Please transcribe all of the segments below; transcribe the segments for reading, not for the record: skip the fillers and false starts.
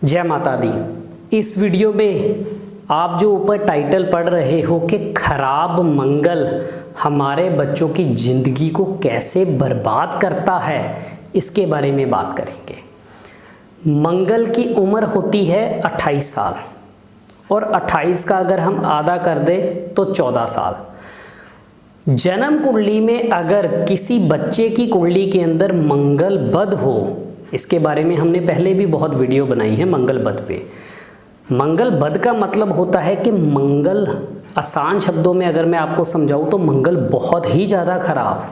जय माता दी। इस वीडियो में आप जो ऊपर टाइटल पढ़ रहे हो कि खराब मंगल हमारे बच्चों की ज़िंदगी को कैसे बर्बाद करता है, इसके बारे में बात करेंगे। मंगल की उम्र होती है 28 साल और 28 का अगर हम आधा कर दें तो 14 साल। जन्म कुंडली में अगर किसी बच्चे की कुंडली के अंदर मंगल बद हो, इसके बारे में हमने पहले भी बहुत वीडियो बनाई है मंगल बद पे। मंगल बद का मतलब होता है कि मंगल, आसान शब्दों में अगर मैं आपको समझाऊं तो मंगल बहुत ही ज़्यादा खराब।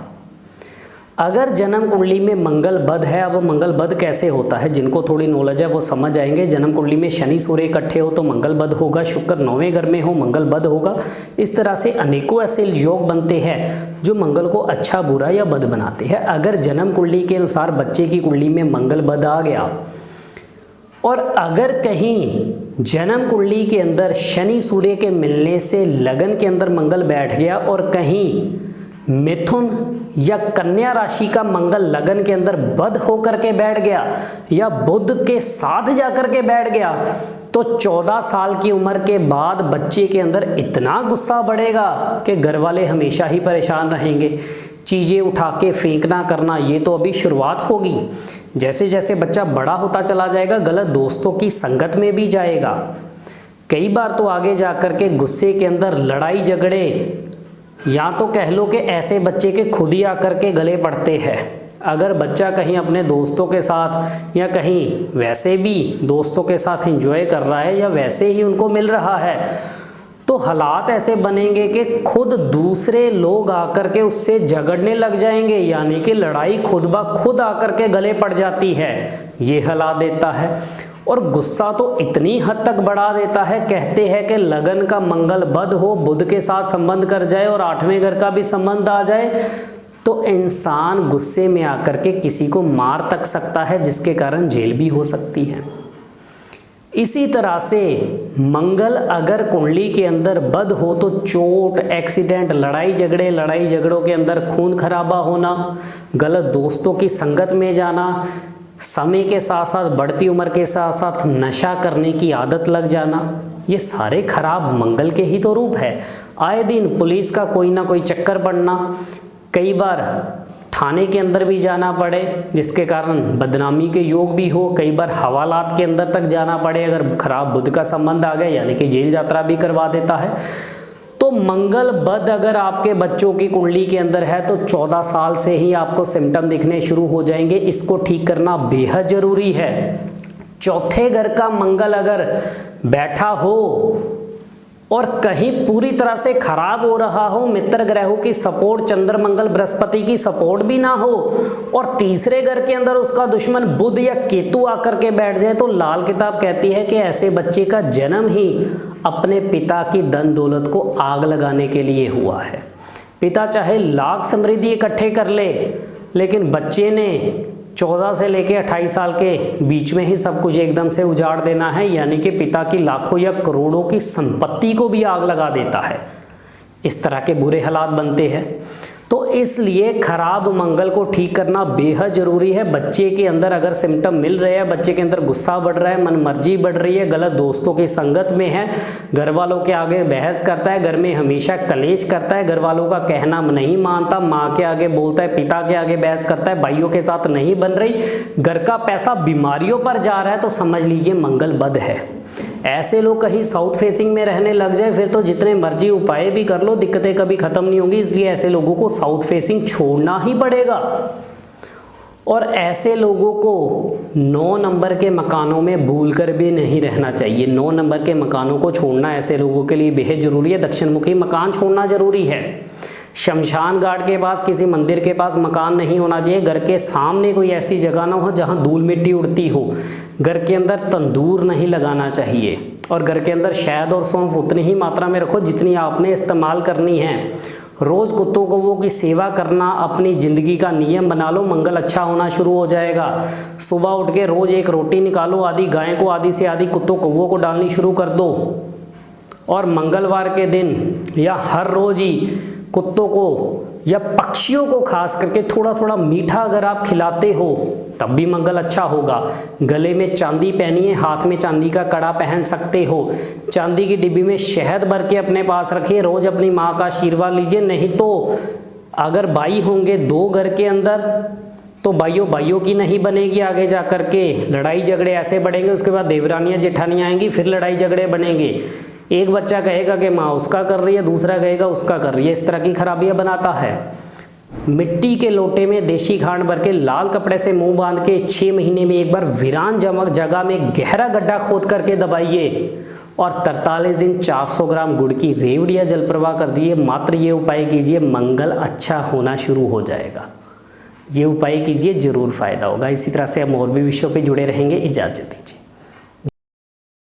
अगर जन्म कुंडली में मंगल बद है, अब मंगल बद कैसे होता है, जिनको थोड़ी नॉलेज है वो समझ आएंगे। जन्म कुंडली में शनि सूर्य इकट्ठे हो तो मंगल बद होगा, शुक्र 9वें घर में हो मंगल बद होगा। इस तरह से अनेकों ऐसे योग बनते हैं जो मंगल को अच्छा बुरा या बद बनाते हैं। अगर जन्म कुंडली के अनुसार बच्चे की कुंडली में मंगल बद आ गया और अगर कहीं जन्म कुंडली के अंदर शनि सूर्य के मिलने से लगन के अंदर मंगल बैठ गया और कहीं मिथुन या कन्या राशि का मंगल लगन के अंदर बद होकर के बैठ गया या बुध के साथ जाकर के बैठ गया, तो 14 साल की उम्र के बाद बच्चे के अंदर इतना गुस्सा बढ़ेगा कि घर वाले हमेशा ही परेशान रहेंगे। चीज़ें उठा के फेंकना करना, ये तो अभी शुरुआत होगी। जैसे जैसे बच्चा बड़ा होता चला जाएगा, गलत दोस्तों की संगत में भी जाएगा। कई बार तो आगे जाकर के गुस्से के अंदर लड़ाई झगड़े, या तो कह लो कि ऐसे बच्चे के खुद ही आकर के गले पड़ते हैं। अगर बच्चा कहीं अपने दोस्तों के साथ या कहीं वैसे भी दोस्तों के साथ एंजॉय कर रहा है या वैसे ही उनको मिल रहा है, तो हालात ऐसे बनेंगे कि खुद दूसरे लोग आकर के उससे झगड़ने लग जाएंगे, यानी कि लड़ाई खुद ब खुद आकर के गले पड़ जाती है। ये हालात देता है। और गुस्सा तो इतनी हद तक बढ़ा देता है, कहते हैं कि लगन का मंगल बद हो, बुध के साथ संबंध कर जाए और 8वें घर का भी संबंध आ जाए, तो इंसान गुस्से में आकर के किसी को मार तक सकता है, जिसके कारण जेल भी हो सकती है। इसी तरह से मंगल अगर कुंडली के अंदर बद हो तो चोट, एक्सीडेंट, लड़ाई झगड़ों के अंदर खून खराबा होना, गलत दोस्तों की संगत में जाना, समय के साथ साथ बढ़ती उम्र के साथ साथ नशा करने की आदत लग जाना, ये सारे खराब मंगल के ही तो रूप है। आए दिन पुलिस का कोई ना कोई चक्कर पड़ना, कई बार थाने के अंदर भी जाना पड़े जिसके कारण बदनामी के योग भी हो, कई बार हवालात के अंदर तक जाना पड़े अगर खराब बुध का संबंध आ गया, यानी कि जेल यात्रा भी करवा देता है। तो मंगल बद अगर आपके बच्चों की कुंडली के अंदर है तो 14 साल से ही आपको सिम्टम दिखने शुरू हो जाएंगे। इसको ठीक करना बेहद जरूरी है। चौथे घर का मंगल अगर बैठा हो और कहीं पूरी तरह से खराब हो रहा हो, मित्र ग्रहों की सपोर्ट, चंद्र मंगल बृहस्पति की सपोर्ट भी ना हो, और तीसरे घर के अंदर उसका दुश्मन बुध या केतु आकर के बैठ जाए, तो लाल किताब कहती है कि ऐसे बच्चे का जन्म ही अपने पिता की धन दौलत को आग लगाने के लिए हुआ है। पिता चाहे लाख समृद्धि इकट्ठे कर ले, लेकिन बच्चे ने 14 से लेके 28 साल के बीच में ही सब कुछ एकदम से उजाड़ देना है, यानी कि पिता की लाखों या करोड़ों की संपत्ति को भी आग लगा देता है। इस तरह के बुरे हालात बनते हैं। तो इसलिए खराब मंगल को ठीक करना बेहद जरूरी है। बच्चे के अंदर अगर सिम्टम मिल रहे हैं, बच्चे के अंदर गुस्सा बढ़ रहा है, मनमर्जी बढ़ रही है, गलत दोस्तों की संगत में है, घर वालों के आगे बहस करता है, घर में हमेशा कलेश करता है, घर वालों का कहना नहीं मानता, माँ के आगे बोलता है, पिता के आगे बहस करता है, भाइयों के साथ नहीं बन रही, घर का पैसा बीमारियों पर जा रहा है, तो समझ लीजिए मंगल बद है। ऐसे लोग कहीं साउथ फेसिंग में रहने लग जाए, फिर तो जितने मर्जी उपाय भी कर लो, दिक्कतें कभी खत्म नहीं होंगी। इसलिए ऐसे लोगों को साउथ फेसिंग छोड़ना ही पड़ेगा। और ऐसे लोगों को 9 नंबर के मकानों में भूल कर भी नहीं रहना चाहिए। 9 नंबर के मकानों को छोड़ना ऐसे लोगों के लिए बेहद जरूरी है। दक्षिण मुखी मकान छोड़ना जरूरी है। शमशान घाट के पास, किसी मंदिर के पास मकान नहीं होना चाहिए। घर के सामने कोई ऐसी जगह ना हो जहां धूल मिट्टी उड़ती हो। घर के अंदर तंदूर नहीं लगाना चाहिए और घर के अंदर शहद और सौंफ उतनी ही मात्रा में रखो जितनी आपने इस्तेमाल करनी है। रोज कुत्तों कौवों की सेवा करना अपनी जिंदगी का नियम बना लो, मंगल अच्छा होना शुरू हो जाएगा। सुबह उठ के रोज एक रोटी निकालो, आधी गाय को आधी से आधी कुत्तों कौवों को डालनी शुरू कर दो। और मंगलवार के दिन या हर रोज ही कुत्तों को या पक्षियों को खास करके थोड़ा थोड़ा मीठा अगर आप खिलाते हो तब भी मंगल अच्छा होगा। गले में चांदी पहनिए, हाथ में चांदी का कड़ा पहन सकते हो। चांदी की डिब्बी में शहद भर के अपने पास रखिए, रोज अपनी माँ का आशीर्वाद लीजिए। नहीं तो अगर भाई होंगे 2 घर के अंदर तो भाइयों की नहीं बनेगी, आगे जा कर के लड़ाई झगड़े ऐसे बढ़ेंगे, उसके बाद देवरानियाँ जेठानियाँ आएंगी, फिर लड़ाई झगड़े बनेंगे। एक बच्चा कहेगा कि माँ उसका कर रही है, दूसरा कहेगा उसका कर रही है, इस तरह की खराबियाँ बनाता है। मिट्टी के लोटे में देशी खांड भर के लाल कपड़े से मुंह बांध के 6 महीने में एक बार वीरान जगह में गहरा गड्ढा खोद करके दबाइए और 43 दिन 400 ग्राम गुड़ की रेवड़ी या जल प्रवाह कर दिए। मात्र ये उपाय कीजिए, मंगल अच्छा होना शुरू हो जाएगा। ये उपाय कीजिए, जरूर फायदा होगा। इसी तरह से हम और भी विषयों पे जुड़े रहेंगे। इजाजत दीजिए।